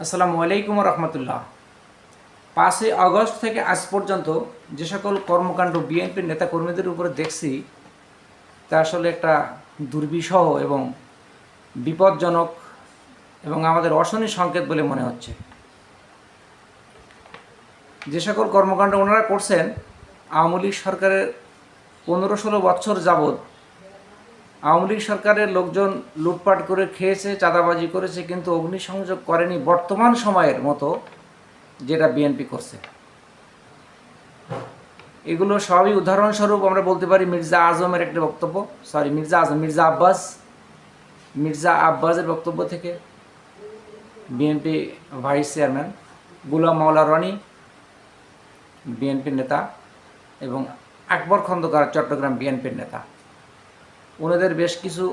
আসসালামু আলাইকুম রহমতুল্লাহ। 5ই আগস্ট থেকে আজ পর্যন্ত যে সকল কর্মকাণ্ড বিএনপির নেতাকর্মীদের উপরে দেখছি তা আসলে একটা দুর্বিষহ এবং বিপজ্জনক এবং আমাদের অশনি সংকেত বলে মনে হচ্ছে। যে সকল কর্মকাণ্ড ওনারা করছেন, আওয়ামী লীগ সরকারের 15-16 বছর যাবৎ আওয়ামী লীগ সরকারের লোকজন লুটপাট করে খেয়েছে, চাঁদাবাজি করেছে, কিন্তু অগ্নিসংযোগ করেনি বর্তমান সময়ের মতো যেটা বিএনপি করছে। এগুলো সবই উদাহরণস্বরূপ আমরা বলতে পারি মির্জা আজমের একটা বক্তব্য, মির্জা আব্বাসের বক্তব্য থেকে, বিএনপি ভাইস চেয়ারম্যান গোলাম মাওলা রনি বিএনপির নেতা, এবং আকবর খন্দকার চট্টগ্রাম বিএনপির নেতা। ওনাদের বেশ কিছু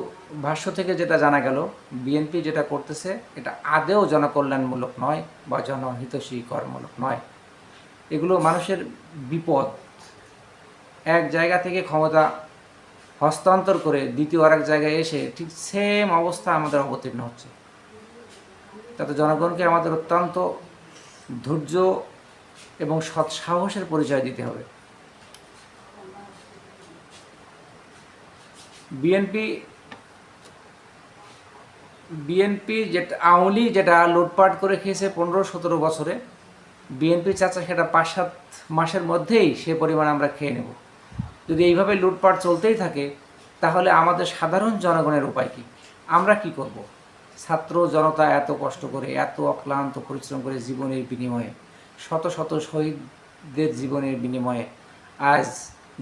ভাষ্য থেকে যেটা জানা গেল, বিএনপি যেটা করতেছে এটা আদেও জনকল্যাণমূলক নয় বা জনহিতৈষীকরমূলক নয়। এগুলো মানুষের বিপদ। এক জায়গা থেকে ক্ষমতা হস্তান্তর করে দ্বিতীয় আরেক জায়গায় এসে ঠিক সেম অবস্থা আমাদের অবতীর্ণ হচ্ছে। তাতে জনগণকে আমাদের অত্যন্ত ধৈর্য এবং সৎ সাহসের পরিচয় দিতে হবে। বিএনপি যেটা আওয়ামী লীগ যেটা লুটপাট করে খেয়েছে 15-17 বছরে, বিএনপি চাচ্ছে সেটা 5-7 মাসের মধ্যেই সে পরিমাণ আমরা খেয়ে নেব। যদি এইভাবে লুটপাট চলতেই থাকে তাহলে আমাদের সাধারণ জনগণের উপায় কী? আমরা কি করব? ছাত্র জনতা এত কষ্ট করে, এত অক্লান্ত পরিশ্রম করে জীবনের বিনিময়ে, শত শত শহীদদের জীবনের বিনিময়ে আজ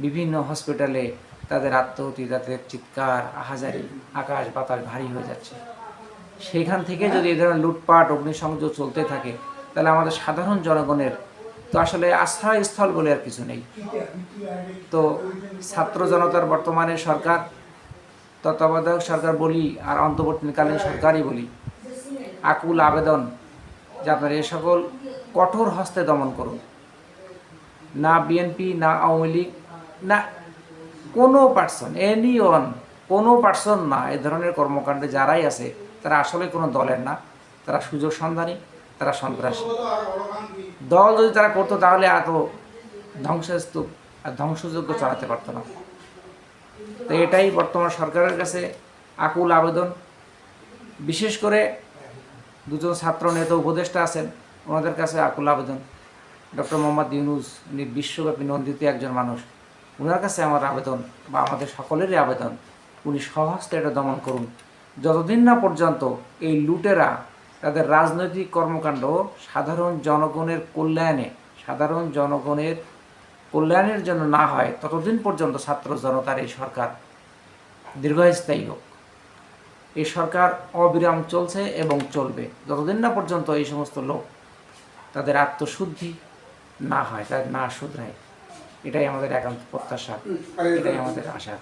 বিভিন্ন হসপিটালে তাদের আত্মহত্যা, তাদের চিৎকার, আহাজারি, আকাশ বাতাস ভারী হয়ে যাচ্ছে। সেখান থেকে যদি এই ধরনের লুটপাট, অগ্নিসংযোগ চলতে থাকে তাহলে আমাদের সাধারণ জনগণের তো আসলে আশ্রয়স্থল বলে আর কিছু নেই। তো ছাত্র জনতার বর্তমানে সরকার, তত্ত্বাবধায়ক সরকার বলি আর অন্তর্বর্তীকালীন সরকারই বলি, আকুল আবেদন যে আপনারা এ সকল কঠোর হস্তে দমন করুন। না বিএনপি, না আওয়ামী লীগ, না কোনো পার্সন, কোনো পার্সন না, এ ধরনের কর্মকাণ্ডে যারাই আছে তারা আসলে কোনো দলের না, তারা সুযোগ সন্ধানী, তারা সন্ত্রাসী। দল যদি তারা করতো তাহলে এত ধ্বংসস্তূপ আর ধ্বংসযজ্ঞ চালাতে পারতো না। তো এটাই বর্তমান সরকারের কাছে আকুল আবেদন। বিশেষ করে দুজন ছাত্র নেতা উপদেষ্টা আছেন, ওনাদের কাছে আকুল আবেদন। ডক্টর মোহাম্মদ ইউনূস, উনি বিশ্বব্যাপী নন্দিত একজন মানুষ, ওনার কাছে আমার আবেদন বা আমাদের সকলেরই আবেদন, উনি স্বহস্তে এটা দমন করুন। যতদিন না পর্যন্ত এই লুটেরা তাদের রাজনৈতিক কর্মকাণ্ড সাধারণ জনগণের কল্যাণের জন্য না হয়, ততদিন পর্যন্ত ছাত্র জনতার এই সরকার দীর্ঘস্থায়ী হোক। এই সরকার অবিরাম চলছে এবং চলবে যতদিন না পর্যন্ত এই সমস্ত লোক তাদের আত্মশুদ্ধি না হয়, তাদের না শুধরায়। এটাই আমাদের একান্ত প্রত্যাশা, এটাই আমাদের আশা।